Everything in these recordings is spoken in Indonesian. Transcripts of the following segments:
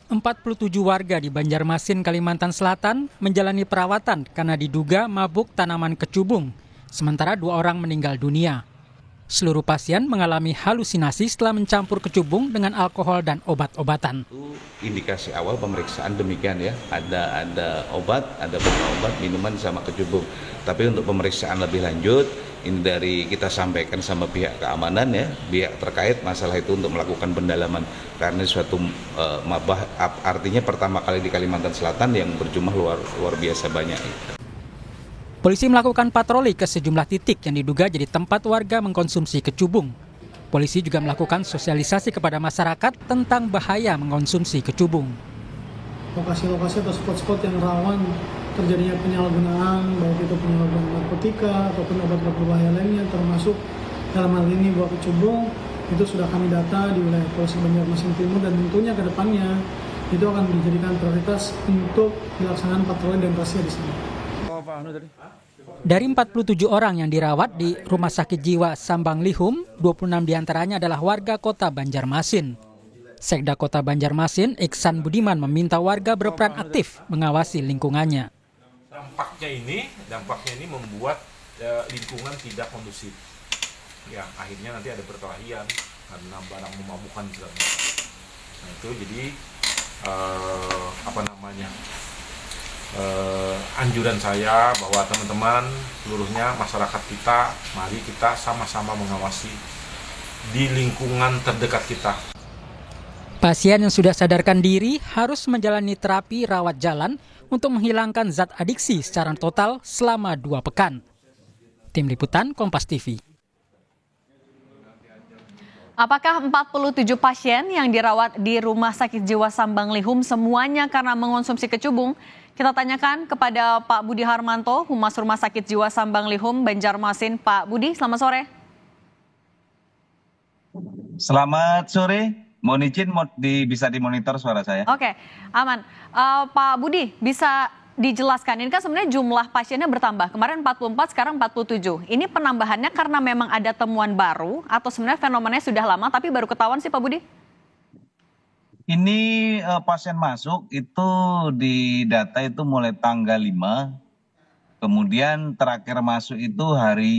47 warga di Banjarmasin, Kalimantan Selatan menjalani perawatan karena diduga mabuk tanaman kecubung. Sementara 2 orang meninggal dunia. Seluruh pasien mengalami halusinasi setelah mencampur kecubung dengan alkohol dan obat-obatan. Itu indikasi awal pemeriksaan demikian ya. Ada obat, ada beberapa obat, minuman sama kecubung. Tapi untuk pemeriksaan lebih lanjut, ini dari kita sampaikan sama pihak keamanan ya, pihak terkait masalah itu untuk melakukan pendalaman. Karena suatu mabah artinya pertama kali di Kalimantan Selatan yang berjumlah luar biasa banyak. Polisi melakukan patroli ke sejumlah titik yang diduga jadi tempat warga mengkonsumsi kecubung. Polisi juga melakukan sosialisasi kepada masyarakat tentang bahaya mengkonsumsi kecubung. Lokasi-lokasi atau spot-spot yang rawan terjadinya penyalahgunaan, baik itu penyalahgunaan narkotika ataupun obat-obat berbahaya lainnya, termasuk dalam hal ini buah kecubung, itu sudah kami data di wilayah Polsek Banjarmasin Timur dan tentunya ke depannya itu akan dijadikan prioritas untuk dilaksanakan patroli dan razia di sana. Dari 47 orang yang dirawat di Rumah Sakit Jiwa Sambang Lihum, 26 diantaranya adalah warga kota Banjarmasin. Sekda Kota Banjarmasin, Iksan Budiman meminta warga berperan aktif mengawasi lingkungannya. Dampaknya ini membuat lingkungan tidak kondusif. Ya, akhirnya nanti ada perkelahian karena barang memabukkan segala macam. Nah itu jadi anjuran saya bahwa teman-teman seluruhnya masyarakat kita, mari kita sama-sama mengawasi di lingkungan terdekat kita. Pasien yang sudah sadarkan diri harus menjalani terapi rawat jalan untuk menghilangkan zat adiksi secara total selama 2 pekan. Tim Liputan Kompas TV. Apakah 47 pasien yang dirawat di Rumah Sakit Jiwa Sambang Lihum semuanya karena mengonsumsi kecubung? Kita tanyakan kepada Pak Budi Harmanto, Humas Rumah Sakit Jiwa Sambang Lihum, Banjarmasin. Pak Budi, selamat sore. Selamat sore. Mohon izin bisa dimonitor suara saya. Oke, aman. Pak Budi, bisa dijelaskan, ini kan sebenarnya jumlah pasiennya bertambah. Kemarin 44, sekarang 47. Ini penambahannya karena memang ada temuan baru atau sebenarnya fenomenanya sudah lama tapi baru ketahuan sih Pak Budi? Ini pasien masuk itu di data itu mulai tanggal 5. Kemudian terakhir masuk itu hari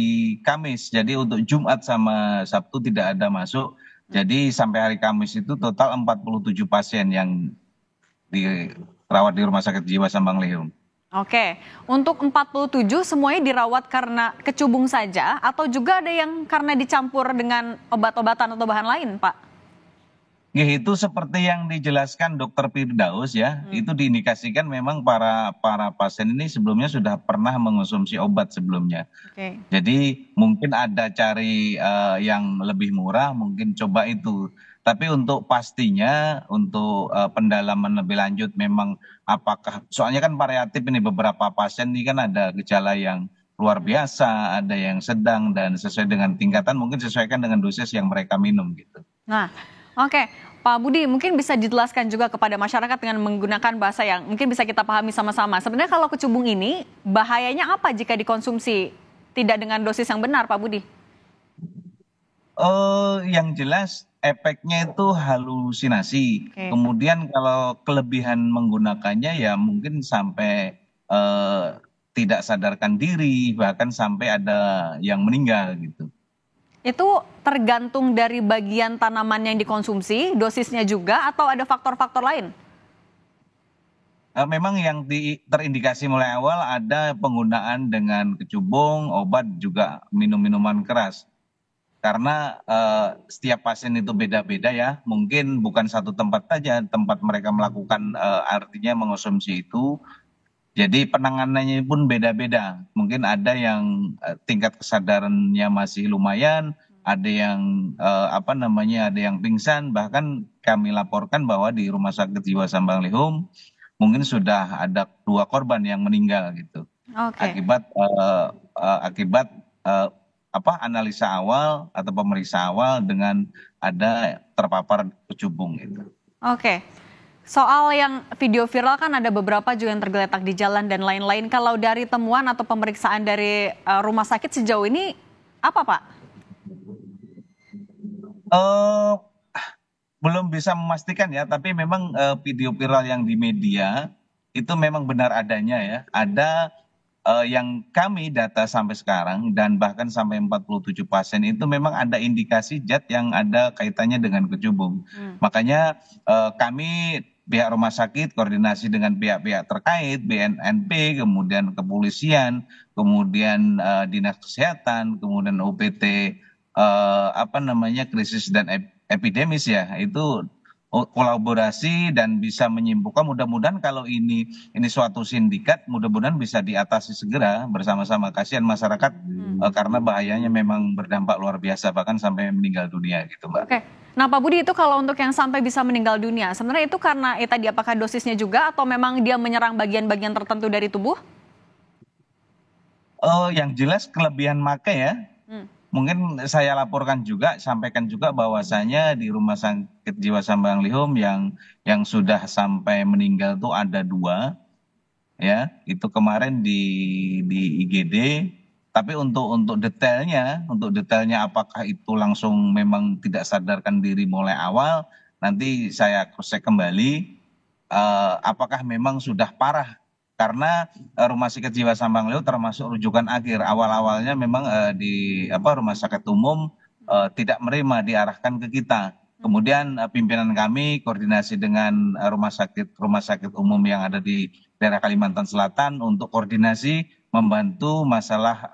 Kamis. Jadi untuk Jumat sama Sabtu tidak ada masuk. Jadi sampai hari Kamis itu total 47 pasien yang dirawat di Rumah Sakit Jiwa Sambang Lihum. Oke, untuk 47 semuanya dirawat karena kecubung saja atau juga ada yang karena dicampur dengan obat-obatan atau bahan lain, Pak? Itu seperti yang dijelaskan Dr. Firdaus ya, itu diindikasikan memang para pasien ini sebelumnya sudah pernah mengonsumsi obat sebelumnya. Oke. Jadi mungkin ada cari yang lebih murah, mungkin coba itu. Tapi untuk pastinya, untuk pendalaman lebih lanjut memang apakah, soalnya kan variatif ini beberapa pasien ini kan ada gejala yang luar biasa, ada yang sedang dan sesuai dengan tingkatan mungkin sesuaikan dengan dosis yang mereka minum gitu. Nah, oke. Pak Budi, mungkin bisa dijelaskan juga kepada masyarakat dengan menggunakan bahasa yang mungkin bisa kita pahami sama-sama. Sebenarnya kalau kecubung ini bahayanya apa jika dikonsumsi tidak dengan dosis yang benar, Pak Budi? Yang jelas efeknya itu halusinasi. Oke. Kemudian kalau kelebihan menggunakannya ya mungkin sampai tidak sadarkan diri, bahkan sampai ada yang meninggal gitu. Itu tergantung dari bagian tanaman yang dikonsumsi, dosisnya juga, atau ada faktor-faktor lain? Memang yang terindikasi mulai awal ada penggunaan dengan kecubung, obat juga minum-minuman keras. Karena setiap pasien itu beda-beda ya, mungkin bukan satu tempat saja tempat mereka melakukan artinya mengonsumsi itu. Jadi penanganannya pun beda-beda. Mungkin ada yang tingkat kesadarannya masih lumayan, ada yang ada yang pingsan. Bahkan kami laporkan bahwa di Rumah Sakit Jiwa Sambang Lihum mungkin sudah ada 2 korban yang meninggal gitu. Oke. Akibat analisa awal atau pemeriksa awal dengan ada terpapar kecubung gitu. Oke. Soal yang video viral kan ada beberapa juga yang tergeletak di jalan dan lain-lain. Kalau dari temuan atau pemeriksaan dari rumah sakit sejauh ini apa, Pak? belum bisa memastikan ya, tapi memang video viral yang di media itu memang benar adanya ya. Ada yang kami data sampai sekarang dan bahkan sampai 47 pasien itu memang ada indikasi zat yang ada kaitannya dengan kecubung. Makanya kami pihak rumah sakit koordinasi dengan pihak-pihak terkait, BNNP, kemudian kepolisian, kemudian dinas kesehatan, kemudian OPT krisis dan epidemis ya, itu kolaborasi dan bisa menyimpulkan mudah-mudahan kalau ini suatu sindikat, mudah-mudahan bisa diatasi segera bersama-sama. Kasihan masyarakat karena bahayanya memang berdampak luar biasa bahkan sampai meninggal dunia gitu, Mbak. Oke. Nah Pak Budi, itu kalau untuk yang sampai bisa meninggal dunia, sebenarnya itu karena tadi apakah dosisnya juga atau memang dia menyerang bagian-bagian tertentu dari tubuh? Yang jelas kelebihan make ya. Mungkin saya laporkan juga, sampaikan juga bahwasanya di Rumah Sakit Jiwa Sambang Lihum yang sudah sampai meninggal tuh ada 2, ya. Itu kemarin di IGD. Tapi untuk detailnya apakah itu langsung memang tidak sadarkan diri mulai awal, nanti saya cross check kembali. Apakah memang sudah parah? Karena Rumah Sakit Jiwa Sambang Lihum termasuk rujukan akhir. Awal-awalnya memang di rumah sakit umum tidak menerima, diarahkan ke kita. Kemudian pimpinan kami koordinasi dengan rumah sakit umum yang ada di daerah Kalimantan Selatan untuk koordinasi membantu masalah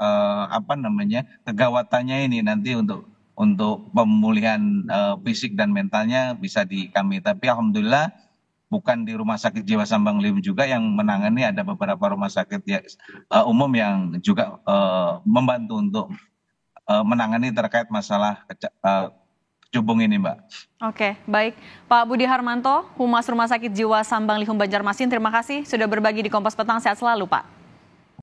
kegawatannya ini nanti untuk pemulihan fisik dan mentalnya bisa di kami. Tapi alhamdulillah bukan di Rumah Sakit Jiwa Sambang Lihum juga yang menangani, ada beberapa rumah sakit umum yang juga membantu untuk menangani terkait masalah kecubung ini, Mbak. Oke, baik. Pak Budi Harmanto, Humas Rumah Sakit Jiwa Sambang Lihum Banjarmasin, terima kasih sudah berbagi di Kompas Petang. Sehat selalu, Pak.